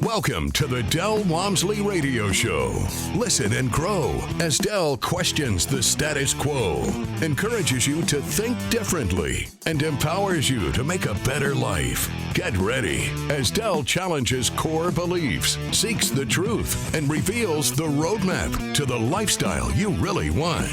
Welcome to the Del Walmsley Radio Show. Listen and grow as Del questions the status quo, encourages you to think differently, and empowers you to make a better life. Get ready as Del challenges core beliefs, seeks the truth, and reveals the roadmap to the lifestyle you really want.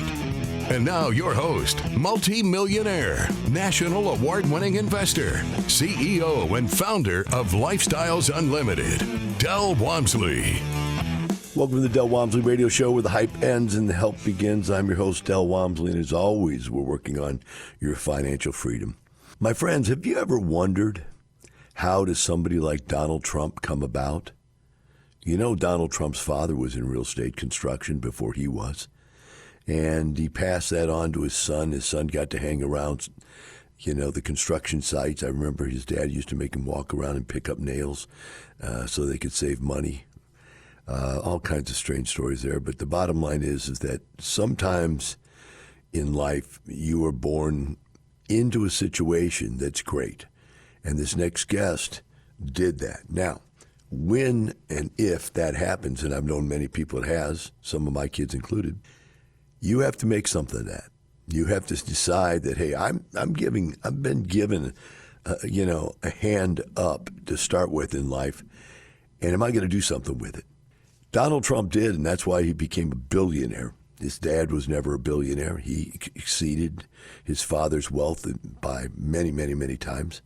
And now your host, multi-millionaire, national award-winning investor, CEO and founder of Lifestyles Unlimited, Del Walmsley. Welcome to the Del Walmsley Radio Show, where the hype ends and the help begins. I'm your host, Del Walmsley, and as always, we're working on your financial freedom. My friends, have you ever wondered, how does somebody like Donald Trump come about? You know, Donald Trump's father was in real estate construction before he was. And he passed that on to his son. His son got to hang around, the construction sites. I remember his dad used to make him walk around and pick up nails so they could save money. All kinds of strange stories there. But the bottom line is that sometimes in life you are born into a situation that's great. And this next guest did that. Now, when and if that happens, and I've known many people it has, some of my kids included, you have to make something of that. You have to decide that, hey, I've been given, a hand up to start with in life, and am I going to do something with it? Donald Trump did, and that's why he became a billionaire. His dad was never a billionaire. He exceeded his father's wealth by many, many, many times.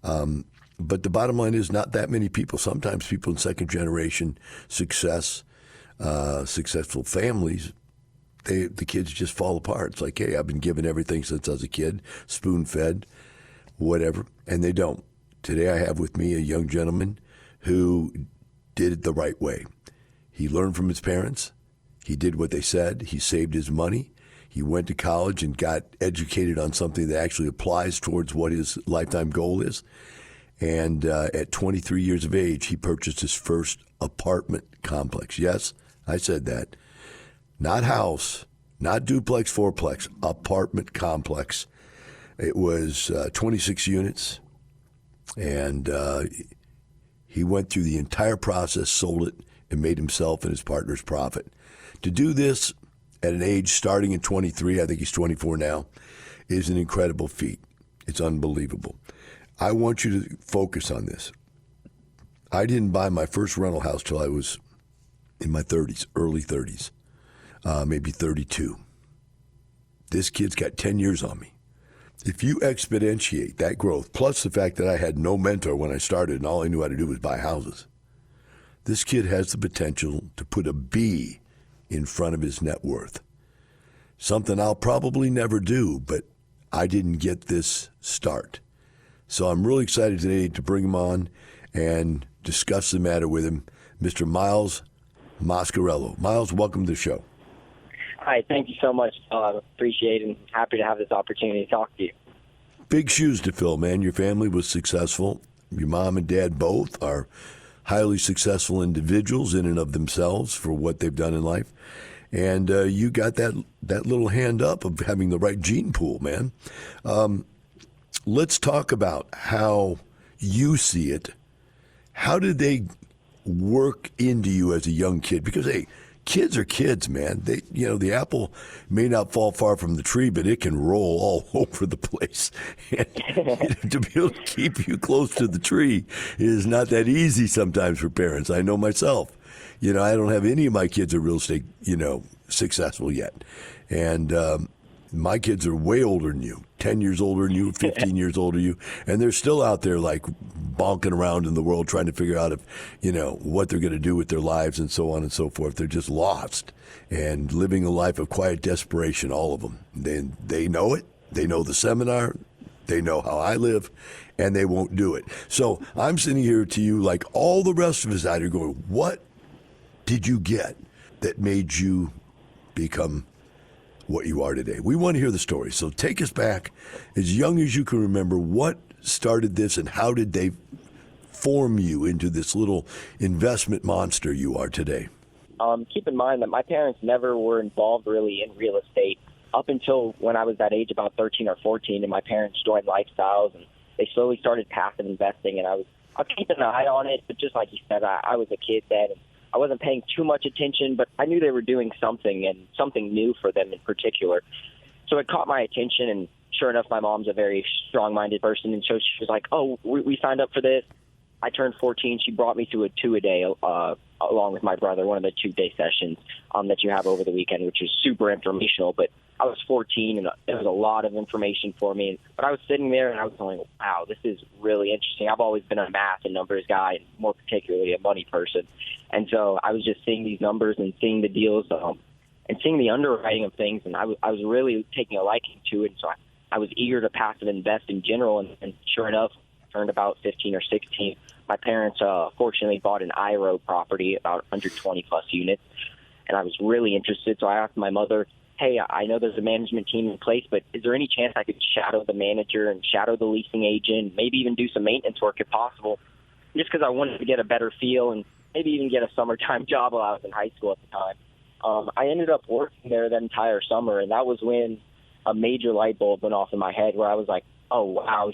But the bottom line is not that many people. Sometimes people in second generation success, successful families, the kids just fall apart. It's like, hey, I've been given everything since I was a kid, spoon-fed, whatever, and they don't. Today I have with me a young gentleman who did it the right way. He learned from his parents. He did what they said. He saved his money. He went to college and got educated on something that actually applies towards what his lifetime goal is. And at 23 years of age, he purchased his first apartment complex. Yes, I said that. Not house, not duplex, fourplex, apartment complex. It was 26 units, and he went through the entire process, sold it, and made himself and his partners profit. To do this at an age starting at 23, I think he's 24 now, is an incredible feat. It's unbelievable. I want you to focus on this. I didn't buy my first rental house till I was in my 30s, early 30s. Maybe 32. This kid's got 10 years on me. If you exponentiate that growth, plus the fact that I had no mentor when I started and all I knew how to do was buy houses, this kid has the potential to put a B in front of his net worth. Something I'll probably never do, but I didn't get this start. So I'm really excited today to bring him on and discuss the matter with him, Mr. Miles Mascarello. Miles, welcome to the show. Hi, thank you so much. Appreciate it and happy to have this opportunity to talk to you. Big shoes to fill, man. Your family was successful. Your mom and dad both are highly successful individuals in and of themselves for what they've done in life. And you got that little hand up of having the right gene pool, man. Let's talk about how you see it. How did they work into you as a young kid? Because, hey, kids are kids, man. They, the apple may not fall far from the tree, but it can roll all over the place. And to be able to keep you close to the tree is not that easy sometimes for parents. I know myself. I don't have any of my kids are real estate, successful yet. And my kids are way older than you, 10 years older than you, 15 years older than you, and they're still out there like bonking around in the world trying to figure out if, what they're going to do with their lives and so on and so forth. They're just lost and living a life of quiet desperation, all of them. They know it. They know the seminar. They know how I live, and they won't do it. So I'm sitting here to you like all the rest of us out here going, what did you get that made you become what you are today? We want to hear the story. So take us back as young as you can remember. What started this and how did they form you into this little investment monster you are today? Keep in mind that my parents never were involved really in real estate up until when I was that age, about 13 or 14, and my parents joined Lifestyles, and they slowly started passive investing, and I was I'll keep an eye on it. But just like you said, I was a kid then. And I wasn't paying too much attention, but I knew they were doing something and something new for them in particular. So it caught my attention, and sure enough, my mom's a very strong-minded person, and so she was like, oh, we signed up for this. I turned 14. She brought me to a 2-a-day along with my brother, one of the 2-day sessions that you have over the weekend, which is super informational. But I was 14, and it was a lot of information for me. But I was sitting there, and I was going, wow, this is really interesting. I've always been a math and numbers guy, and more particularly a money person. And so I was just seeing these numbers and seeing the deals and seeing the underwriting of things, and I was really taking a liking to it. And so I was eager to passive invest in general, and sure enough, turned about 15 or 16. My parents fortunately bought an IRO property, about 120-plus units, and I was really interested. So I asked my mother, hey, I know there's a management team in place, but is there any chance I could shadow the manager and shadow the leasing agent, maybe even do some maintenance work if possible, just because I wanted to get a better feel and maybe even get a summertime job while I was in high school at the time. I ended up working there that entire summer, and that was when a major light bulb went off in my head where I was like, oh, wow,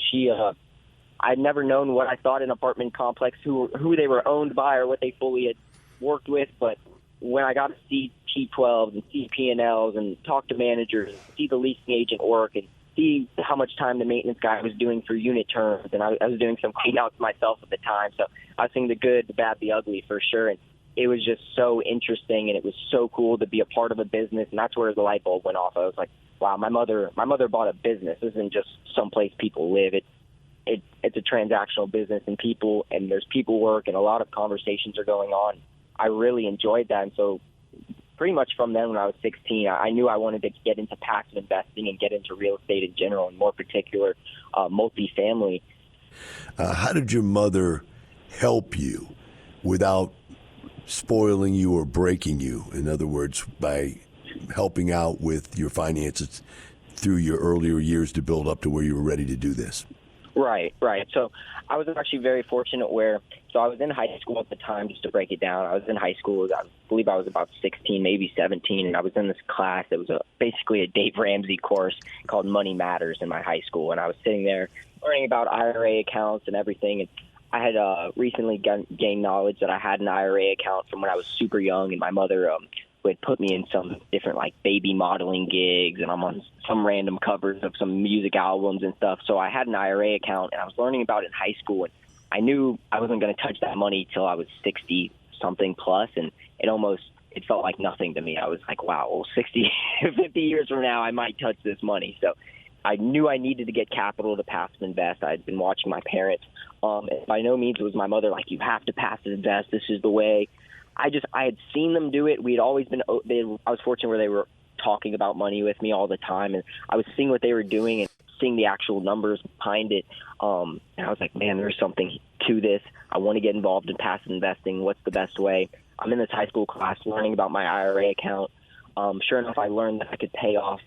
I'd never known what I thought an apartment complex, who they were owned by or what they fully had worked with. But when I got to see T12s and see P&Ls and talk to managers, see the leasing agent work and see how much time the maintenance guy was doing for unit terms, and I was doing some clean outs myself at the time. So I was seeing the good, the bad, the ugly for sure. And it was just so interesting, and it was so cool to be a part of a business. And that's where the light bulb went off. I was like, wow, my mother bought a business. This isn't just someplace people live. It's a transactional business, and there's people work, and a lot of conversations are going on. I really enjoyed that. And so pretty much from then, when I was 16, I knew I wanted to get into passive investing and get into real estate in general, and more particular, multifamily. How did your mother help you without spoiling you or breaking you? In other words, by helping out with your finances through your earlier years to build up to where you were ready to do this? Right. So I was actually very fortunate so I was in high school at the time, just to break it down. I was in high school. I believe I was about 16, maybe 17, and I was in this class. It was basically a Dave Ramsey course called Money Matters in my high school, and I was sitting there learning about IRA accounts and everything. And I had recently gained knowledge that I had an IRA account from when I was super young, and my mother would put me in some different like baby modeling gigs, and I'm on some random covers of some music albums and stuff. So I had an IRA account, and I was learning about it in high school, and I knew I wasn't going to touch that money till I was 60 something plus, and it felt like nothing to me. I was like, wow, well, 50 years from now, I might touch this money. So I knew I needed to get capital to passive invest. I'd been watching my parents. And by no means was my mother like, you have to passive invest. This is the way. I had seen them do it. I was fortunate where they were talking about money with me all the time, and I was seeing what they were doing and seeing the actual numbers behind it. And I was like, man, there's something to this. I want to get involved in passive investing. What's the best way? I'm in this high school class learning about my IRA account. Sure enough, I learned that I could pay off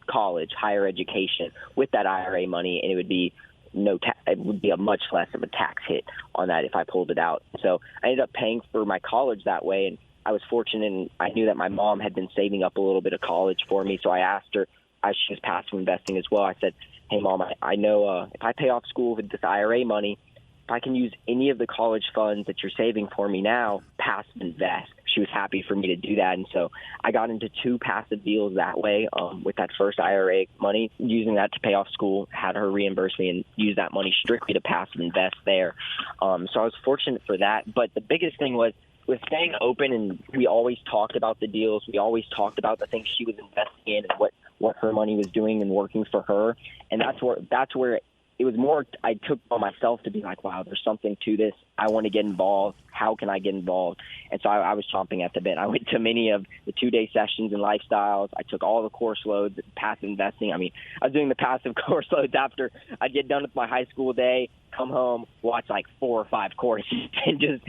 college, higher education with that IRA money, and it would be it would be a much less of a tax hit on that if I pulled it out. So I ended up paying for my college that way, and I was fortunate, and I knew that my mom had been saving up a little bit of college for me. So I asked her, as she was passive investing as well, I said, hey, Mom, I know if I pay off school with this IRA money, if I can use any of the college funds that you're saving for me now, passive invest. She was happy for me to do that. And so I got into 2 passive deals that way with that first IRA money, using that to pay off school, had her reimburse me and use that money strictly to passive invest there. So I was fortunate for that. But the biggest thing was with staying open, and we always talked about the deals. We always talked about the things she was investing in and what her money was doing and working for her. And that's where it was more, I took on myself to be like, wow, there's something to this. I want to get involved. How can I get involved? And so I was chomping at the bit. I went to many of the 2-day sessions and lifestyles. I took all the course loads, passive investing. I mean, I was doing the passive course loads after I'd get done with my high school day, come home, watch like 4 or 5 courses and just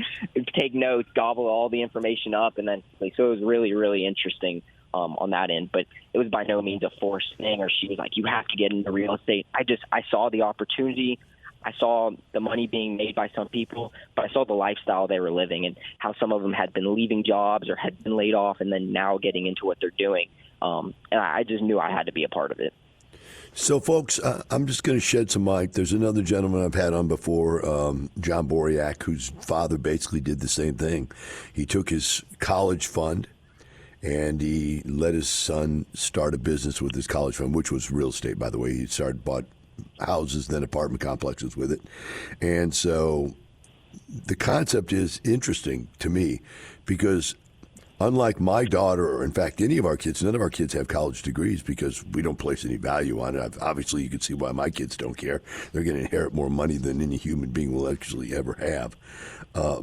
take notes, gobble all the information up. And then, so it was really, really interesting on that end, but it was by no means a forced thing, or she was like, you have to get into real estate. I saw the opportunity. I saw the money being made by some people, but I saw the lifestyle they were living and how some of them had been leaving jobs or had been laid off and then now getting into what they're doing. And I just knew I had to be a part of it. So, folks, I'm just going to shed some light. There's another gentleman I've had on before, John Boriak, whose father basically did the same thing. He took his college fund and he let his son start a business with his college fund, which was real estate, by the way. He bought houses, then apartment complexes with it. And so the concept is interesting to me because unlike my daughter, or in fact any of our kids, none of our kids have college degrees because we don't place any value on it. Obviously, you can see why my kids don't care. They're going to inherit more money than any human being will actually ever have.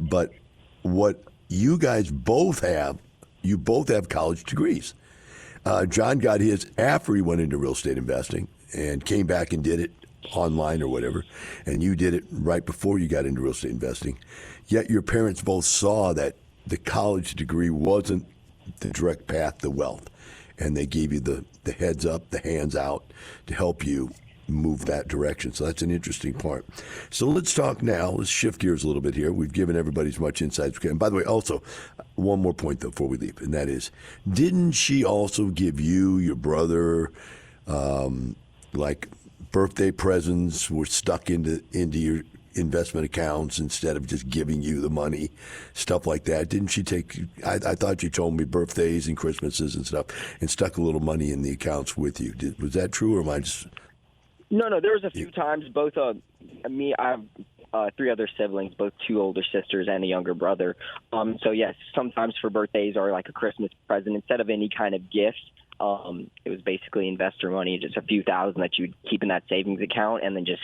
But what you guys both have, you both have college degrees. John got his after he went into real estate investing and came back and did it online or whatever, and you did it right before you got into real estate investing. Yet your parents both saw that the college degree wasn't the direct path to wealth, and they gave you the heads up, the hands out to help you move that direction. So that's an interesting part. So let's talk now. Let's shift gears a little bit here. We've given everybody as much insight as we can. And by the way, also, one more point, though, before we leave, and that is, didn't she also give you, your brother, like birthday presents were stuck into your investment accounts instead of just giving you the money, stuff like that? Didn't she take, I thought you told me birthdays and Christmases and stuff, and stuck a little money in the accounts with you. Was that true, or am I just... No, there was a few times. Both me, I have 3 other siblings, both 2 older sisters and a younger brother. So yes, sometimes for birthdays or like a Christmas present, instead of any kind of gift, it was basically investor money, just a few thousand that you'd keep in that savings account, and then just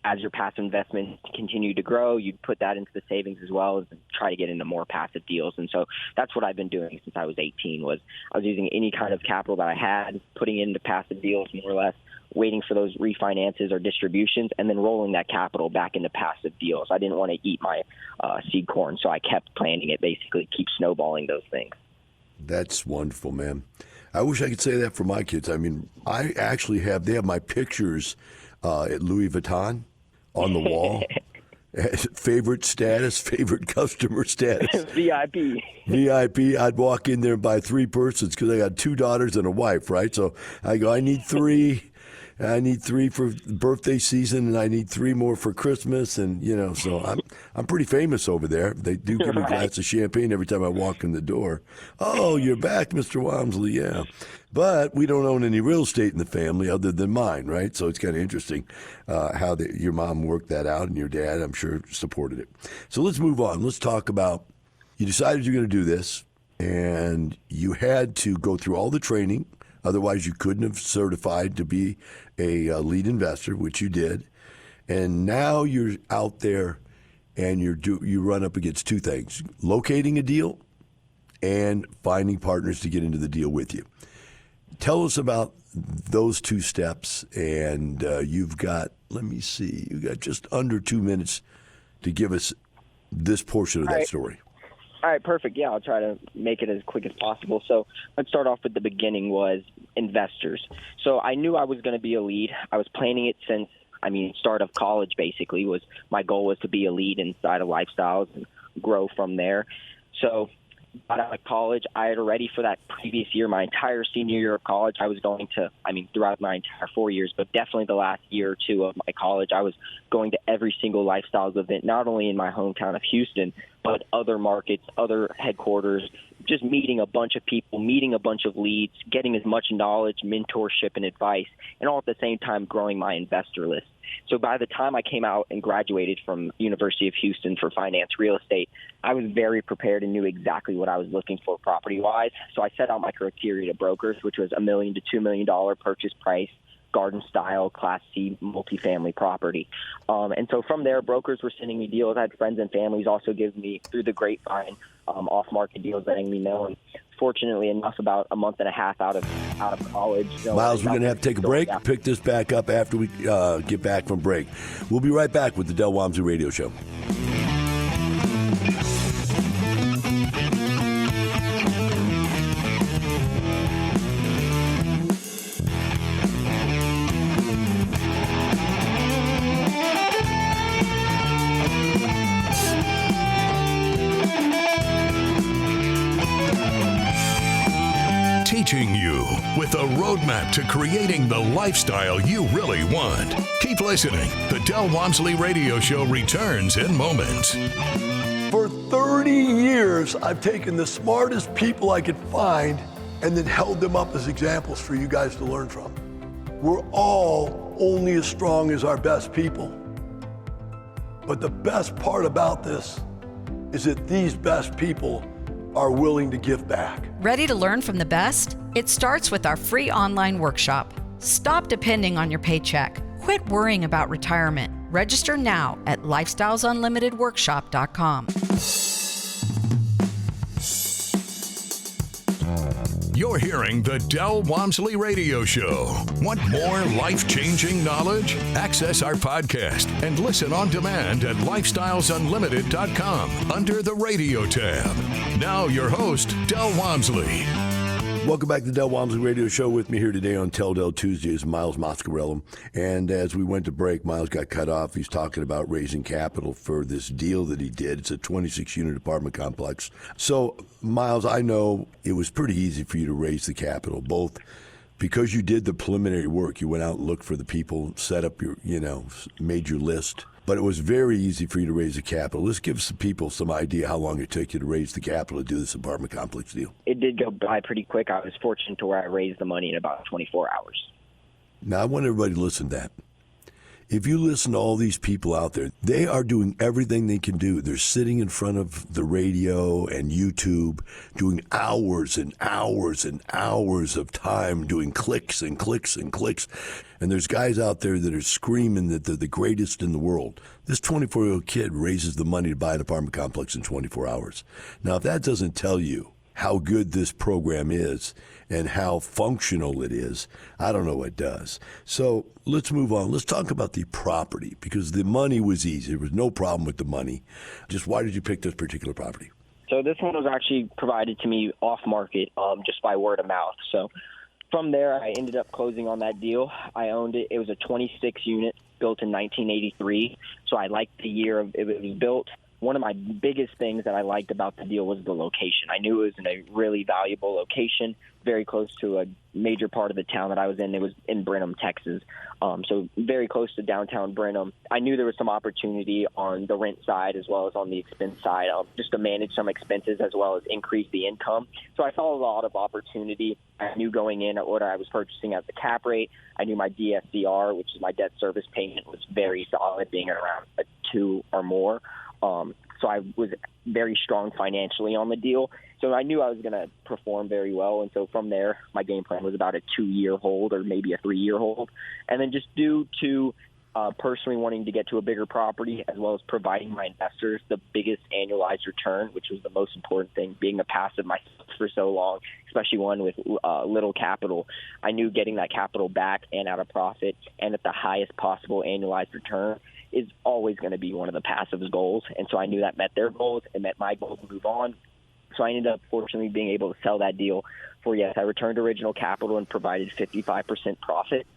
as your passive investments continue to grow, you'd put that into the savings as well as try to get into more passive deals. And so that's what I've been doing since I was 18. I was using any kind of capital that I had, putting it into passive deals more or less, waiting for those refinances or distributions, and then rolling that capital back into passive deals. I didn't want to eat my seed corn, so I kept planting it, basically keep snowballing those things. That's wonderful, man. I wish I could say that for my kids. I mean, I actually they have my pictures at Louis Vuitton on the wall. Favorite status, favorite customer status. VIP. I'd walk in there and buy 3 persons because I got 2 daughters and a wife, right? So I go, I need 3. I need 3 for birthday season, and I need 3 more for Christmas, and so I'm pretty famous over there. They do give me a glass of champagne every time I walk in the door. Oh, you're back, Mr. Walmsley, yeah. But we don't own any real estate in the family other than mine, right? So it's kind of interesting how your mom worked that out, and your dad, I'm sure, supported it. So let's move on. Let's talk about, you decided you're going to do this, and you had to go through all the training. Otherwise, you couldn't have certified to be a lead investor, which you did. And now you're out there and you run up against 2 things: locating a deal and finding partners to get into the deal with you. Tell us about those 2 steps. And you've got, you've got just under 2 minutes to give us this portion of that story. All right, perfect. Yeah, I'll try to make it as quick as possible. So let's start off with the beginning was investors. So I knew I was going to be a lead. I was planning it since, start of college basically my goal was to be a lead inside of lifestyles and grow from there. So got out of college, I had already for that previous year, my entire senior year of college, I was going to, throughout my entire 4 years, but definitely the last year or 2 of my college, I was going to every single lifestyles event, not only in my hometown of Houston, but other markets, other headquarters, just meeting a bunch of people, meeting a bunch of leads, getting as much knowledge, mentorship, and advice, and all at the same time growing my investor list. So by the time I came out and graduated from University of Houston for finance real estate, I was very prepared and knew exactly what I was looking for property-wise. So I set out my criteria to brokers, which was $1 million to $2 million purchase price, garden style, Class C multifamily property. And so from there, brokers were sending me deals. I had friends and families also give me, through the grapevine, off-market deals letting me know. And fortunately enough, about a month and a half out of college. Miles, we're going to have to take a break. Pick this back up after we get back from break. We'll be right back with the Del Walmsley Radio Show. Teaching you with a roadmap to creating the lifestyle you really want. Keep listening. The Del Walmsley Radio Show returns in moments. For 30 years, I've taken the smartest people I could find and then held them up as examples for you guys to learn from. We're all only as strong as our best people. But the best part about this is that these best people are willing to give back. Ready to learn from the best? It starts with our free online workshop. Stop depending on your paycheck. Quit worrying about retirement. Register now at lifestylesunlimitedworkshop.com. You're hearing the Del Walmsley Radio Show. Want more life-changing knowledge? Access our podcast and listen on demand at lifestylesunlimited.com under the radio tab. Now your host, Del Walmsley. Welcome back to the Del Walmsley Radio Show. With me here today on Tell Del Tuesday is Miles Moscarello. And as we went to break, Miles got cut off. He's talking about raising capital for this deal that he did. It's a 26-unit apartment complex. So, Miles, I know it was pretty easy for you to raise the capital, both because you did the preliminary work. You went out and looked for the people, set up your, made your list. But it was very easy for you to raise the capital. Let's give some people some idea how long it took you to raise the capital to do this apartment complex deal. It did go by pretty quick. I was fortunate to where I raised the money in about 24 hours. Now, I want everybody to listen to that. If you listen to all these people out there, they are doing everything they can do. They're sitting in front of the radio and YouTube doing hours and hours and hours of time doing clicks and clicks and clicks. And there's guys out there that are screaming that they're the greatest in the world. This 24-year-old kid raises the money to buy an apartment complex in 24 hours. Now, if that doesn't tell you how good this program is and how functional it is, I don't know what does. So let's move on. Let's talk about the property, because the money was easy. There was no problem with the money. Just why did you pick this particular property? So this one was actually provided to me off market, just by word of mouth. So from there, I ended up closing on that deal. I owned it. It was a 26-unit built in 1983. So I liked the year it was built. One of my biggest things that I liked about the deal was the location. I knew it was in a really valuable location, very close to a major part of the town that I was in. It was in Brenham, Texas, so very close to downtown Brenham. I knew there was some opportunity on the rent side as well as on the expense side, just to manage some expenses as well as increase the income. So I saw a lot of opportunity. I knew going in at what I was purchasing at the cap rate. I knew my DSCR, which is my debt service payment, was very solid, being around a 2 or more. So I was very strong financially on the deal. So I knew I was going to perform very well. And so from there, my game plan was about a 2-year hold or maybe a 3-year hold. And then just due to personally wanting to get to a bigger property, as well as providing my investors the biggest annualized return, which was the most important thing, being a passive myself for so long, especially one with little capital. I knew getting that capital back and at a profit and at the highest possible annualized return is always going to be one of the passive's goals. And so I knew that met their goals and met my goals to move on. So I ended up fortunately being able to sell that deal for, yes, I returned original capital and provided 55% profit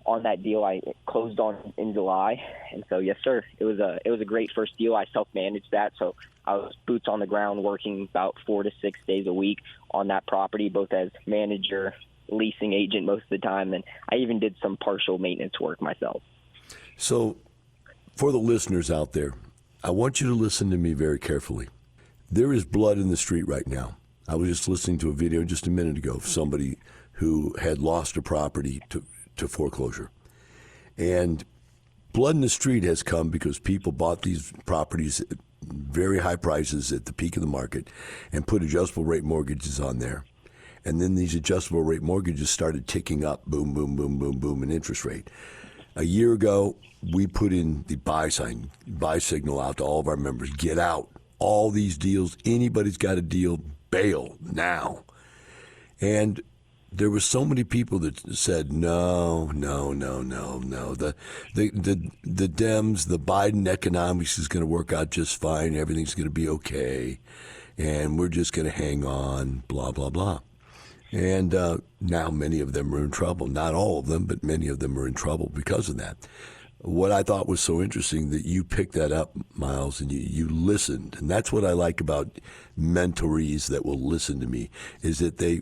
on that deal. I closed on in July. And so, yes, sir, it was a great first deal. I self-managed that. So I was boots on the ground working about 4 to 6 days a week on that property, both as manager, leasing agent most of the time. And I even did some partial maintenance work myself. So, for the listeners out there, I want you to listen to me very carefully. There is blood in the street right now. I was just listening to a video just a minute ago of somebody who had lost a property to foreclosure. And blood in the street has come because people bought these properties at very high prices at the peak of the market and put adjustable rate mortgages on there. And then these adjustable rate mortgages started ticking up, boom, boom, boom, boom, boom, in interest rate. A year ago, we put in the buy signal out to all of our members. Get out. All these deals, anybody's got a deal, bail now. And there were so many people that said, no. The Dems, the Biden economics is going to work out just fine. Everything's going to be okay. And we're just going to hang on, blah, blah, blah. And now many of them are in trouble. Not all of them, but many of them are in trouble because of that. What I thought was so interesting that you picked that up, Miles, and you listened. And that's what I like about mentorees that will listen to me, is that they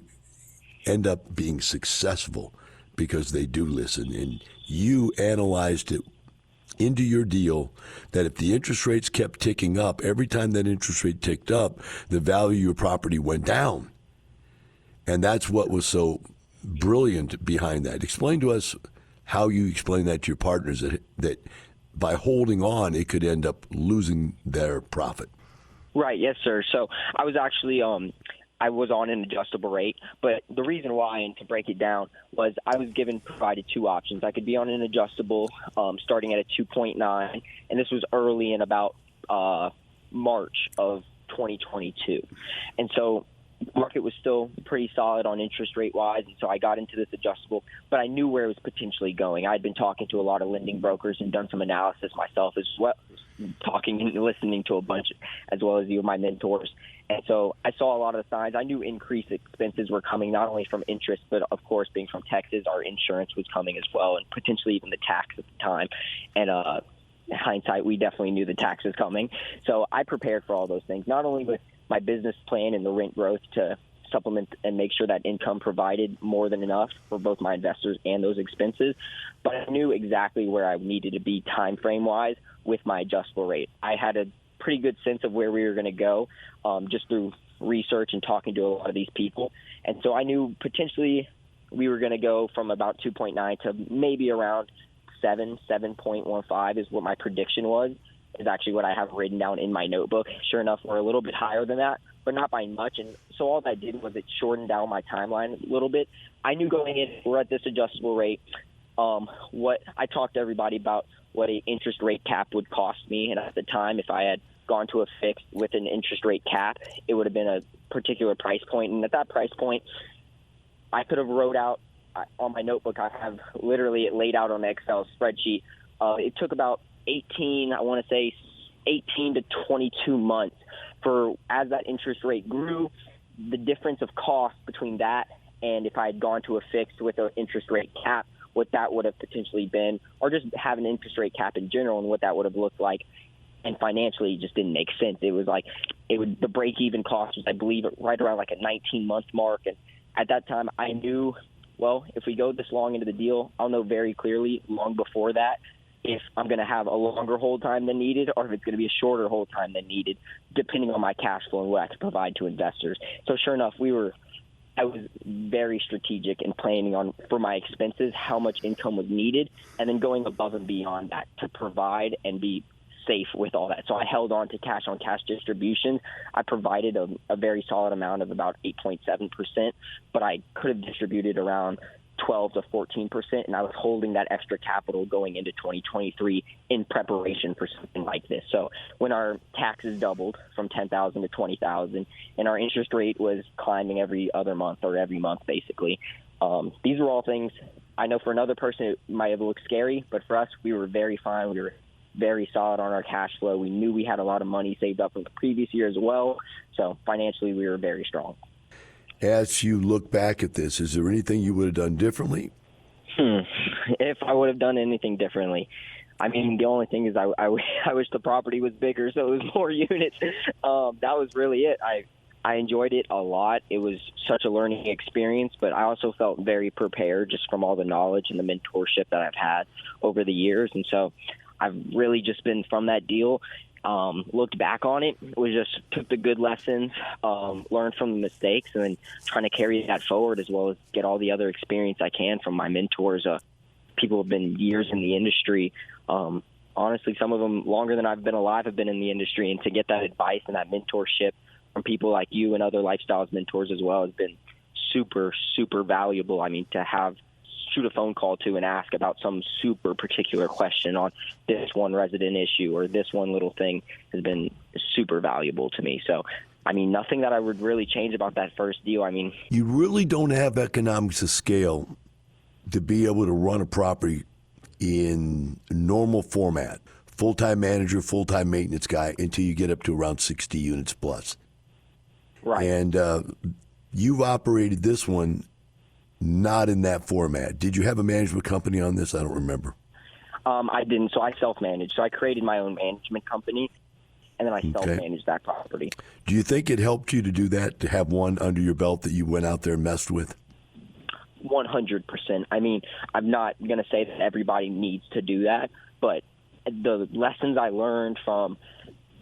end up being successful because they do listen. And you analyzed it into your deal that if the interest rates kept ticking up, every time that interest rate ticked up, the value of your property went down. And that's what was so brilliant behind that. Explain to us how you explain that to your partners, that by holding on, it could end up losing their profit. Right. Yes, sir. So I was actually I was on an adjustable rate, but the reason why, and to break it down, was I was provided two options. I could be on an adjustable starting at a 2.9, and this was early in about March of 2022. And so the market was still pretty solid on interest rate wise, and so I got into this adjustable, but I knew where it was potentially going. I'd been talking to a lot of lending brokers and done some analysis myself as well, talking and listening to a bunch, as well as you, my mentors. And so I saw a lot of the signs. I knew increased expenses were coming, not only from interest, but of course, being from Texas, our insurance was coming as well, and potentially even the tax at the time. And in hindsight, we definitely knew the tax was coming. So I prepared for all those things, not only with my business plan and the rent growth to supplement and make sure that income provided more than enough for both my investors and those expenses, but I knew exactly where I needed to be time frame wise with my adjustable rate. I had a pretty good sense of where we were going to go just through research and talking to a lot of these people. And so I knew potentially we were going to go from about 2.9 to maybe around 7.15 is what my prediction was, is actually what I have written down in my notebook. Sure enough, we're a little bit higher than that, but not by much. And so all that did was it shortened down my timeline a little bit. I knew going in, we're at this adjustable rate. What I talked to everybody about what an interest rate cap would cost me. And at the time, if I had gone to a fixed with an interest rate cap, it would have been a particular price point. And at that price point, I could have wrote out on my notebook, I have literally it laid out on the Excel spreadsheet. It took about 18 to 22 months for, as that interest rate grew, the difference of cost between that and if I had gone to a fixed with an interest rate cap, what that would have potentially been, or just have an interest rate cap in general and what that would have looked like. And financially, it just didn't make sense. It was like the break-even cost was, I believe, right around like a 19-month mark. And at that time, I knew, well, if we go this long into the deal, I'll know very clearly long before that if I'm going to have a longer hold time than needed or if it's going to be a shorter hold time than needed, depending on my cash flow and what I can provide to investors. So sure enough, I was very strategic in planning on, for my expenses, how much income was needed, and then going above and beyond that to provide and be safe with all that. So I held on to cash on cash distributions. I provided a very solid amount of about 8.7%, but I could have distributed around 12 to 14%, and I was holding that extra capital going into 2023 in preparation for something like this. So when our taxes doubled from $10,000 to $20,000, and our interest rate was climbing every other month or every month, basically, these were all things I know for another person it might have looked scary, but for us, we were very fine. We were very solid on our cash flow. We knew we had a lot of money saved up from the previous year as well. So financially, we were very strong. As you look back at this, is there anything you would have done differently? If I would have done anything differently, I mean, the only thing is I wish the property was bigger so it was more units. That was really it. I enjoyed it a lot. It was such a learning experience, but I also felt very prepared just from all the knowledge and the mentorship that I've had over the years. And so I've really just been from that deal, looked back on it, was just took the good lessons, learned from the mistakes, and then trying to carry that forward as well as get all the other experience I can from my mentors. People have been years in the industry. Honestly, some of them longer than I've been alive have been in the industry, and to get that advice and that mentorship from people like you and other lifestyles mentors as well has been super, super valuable. I mean, to shoot a phone call to and ask about some super particular question on this one resident issue or this one little thing has been super valuable to me. So, I mean, nothing that I would really change about that first deal. I mean, you really don't have economics of scale to be able to run a property in normal format, full-time manager, full-time maintenance guy, until you get up to around 60 units plus. Right. And you've operated this one not in that format. Did you have a management company on this? I don't remember. I didn't. So I self-managed. So I created my own management company, and then I self-managed that property. Do you think it helped you to do that, to have one under your belt that you went out there and messed with? 100%. I mean, I'm not going to say that everybody needs to do that, but the lessons I learned from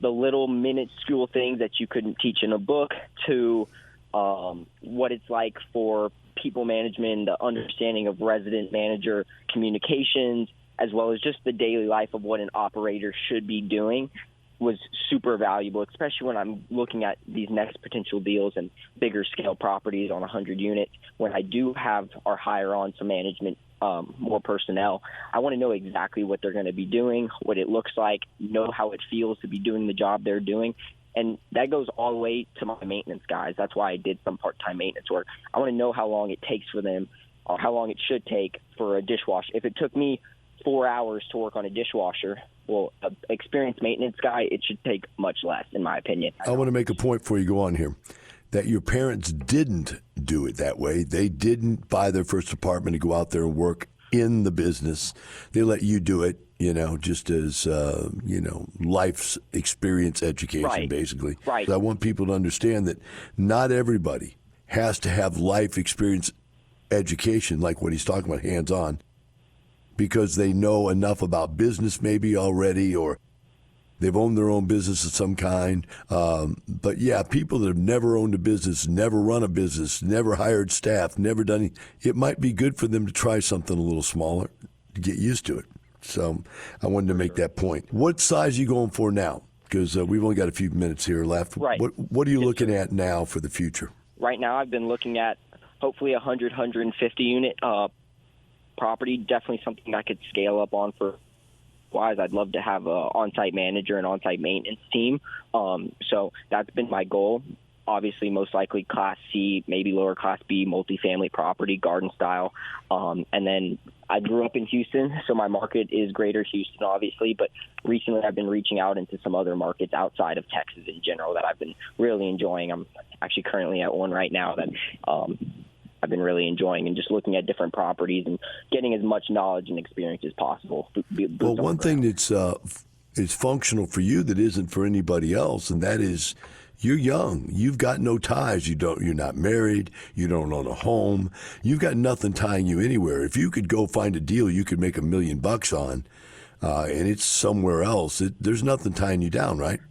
the little minuscule things that you couldn't teach in a book to what it's like for people management, the understanding of resident manager communications, as well as just the daily life of what an operator should be doing was super valuable, especially when I'm looking at these next potential deals and bigger scale properties on 100 units. When I do have or hire on some management, more personnel, I want to know exactly what they're going to be doing, what it looks like, know how it feels to be doing the job they're doing. And that goes all the way to my maintenance guys. That's why I did some part-time maintenance work. I want to know how long it takes for them or how long it should take for a dishwasher. If it took me 4 hours to work on a dishwasher, well, an experienced maintenance guy, it should take much less, in my opinion. I want to make a point before you go on here, that your parents didn't do it that way. They didn't buy their first apartment to go out there and work in the business. They let you do it, just as, life's experience education, Right. basically. Right. So I want people to understand that not everybody has to have life experience education, like what he's talking about, hands-on, because they know enough about business maybe already, or they've owned their own business of some kind. But yeah, people that have never owned a business, never run a business, never hired staff, never done anything, it might be good for them to try something a little smaller to get used to it. So I wanted to make that point. What size are you going for now? Because we've only got a few minutes here left. Right. What are you looking at now for the future? Right now I've been looking at hopefully 100, 150 unit property, definitely something I could scale up on for wise. I'd love to have an on-site manager and on-site maintenance team. So that's been my goal. Obviously, most likely Class C, maybe lower Class B, multifamily property, garden style. And then I grew up in Houston, so my market is greater Houston, obviously. But recently I've been reaching out into some other markets outside of Texas in general that I've been really enjoying. I'm actually currently at one right now that I've been really enjoying, and just looking at different properties and getting as much knowledge and experience as possible. Well, one thing that's is functional for you that isn't for anybody else, and that is you're young. You've got no ties. You're not married. You don't own a home. You've got nothing tying you anywhere. If you could go find a deal you could make $1 million on, and it's somewhere else, there's nothing tying you down, right?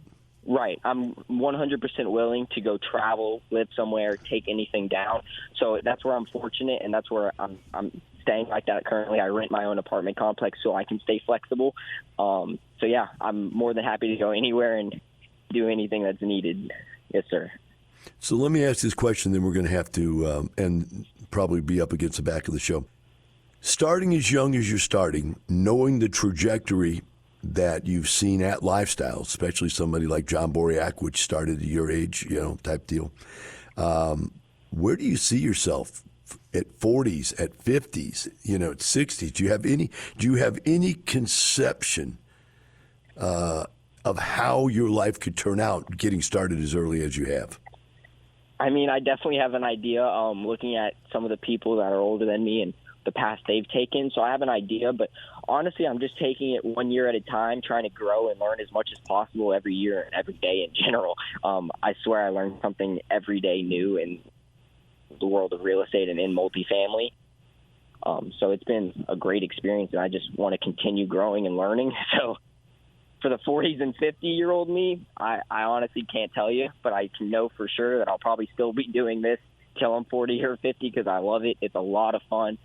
Right. I'm 100% willing to go travel, live somewhere, take anything down. So that's where I'm fortunate, and that's where I'm staying like that currently. I rent my own apartment complex so I can stay flexible. So, yeah, I'm more than happy to go anywhere and do anything that's needed. Yes, sir. So let me ask this question, then we're going to have to and probably be up against the back of the show. Starting as young as you're starting, knowing the trajectory that you've seen at Lifestyle, especially somebody like John Boriak, which started at your age, type deal. Where do you see yourself at 40s, at 50s, at 60s? Do you have any conception of how your life could turn out getting started as early as you have? I mean, I definitely have an idea, looking at some of the people that are older than me and the path they've taken. So I have an idea, but honestly, I'm just taking it 1 year at a time, trying to grow and learn as much as possible every year and every day in general. I swear I learned something every day new in the world of real estate and in multifamily. So it's been a great experience, and I just want to continue growing and learning. So for the 40s and 50-year-old me, I honestly can't tell you, but I can know for sure that I'll probably still be doing this till I'm 40 or 50 because I love it. It's a lot of fun.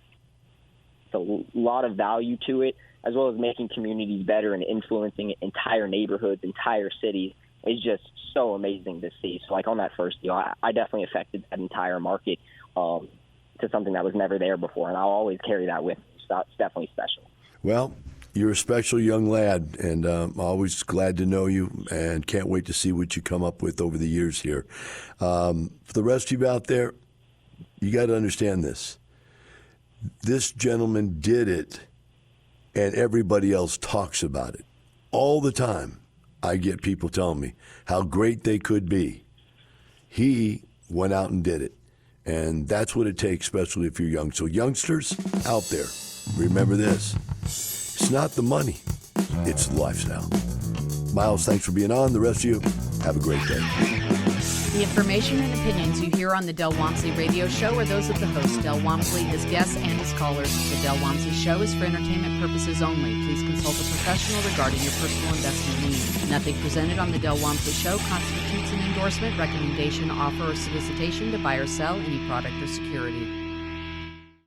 A lot of value to it, as well as making communities better and influencing entire neighborhoods, entire cities, is just so amazing to see. So like on that first deal, I definitely affected that entire market to something that was never there before, and I'll always carry that with me. So it's definitely special. Well, you're a special young lad, and I'm always glad to know you and can't wait to see what you come up with over the years here. For the rest of you out there, you got to understand this. This gentleman did it, and everybody else talks about it. All the time, I get people telling me how great they could be. He went out and did it, and that's what it takes, especially if you're young. So youngsters out there, remember this. It's not the money, it's the lifestyle. Miles, thanks for being on. The rest of you, have a great day. The information and opinions you hear on the Del Walmsley Radio Show are those of the host, Del Walmsley, his guests, and his callers. The Del Walmsley Show is for entertainment purposes only. Please consult a professional regarding your personal investment needs. Nothing presented on the Del Walmsley Show constitutes an endorsement, recommendation, offer, or solicitation to buy or sell any product or security.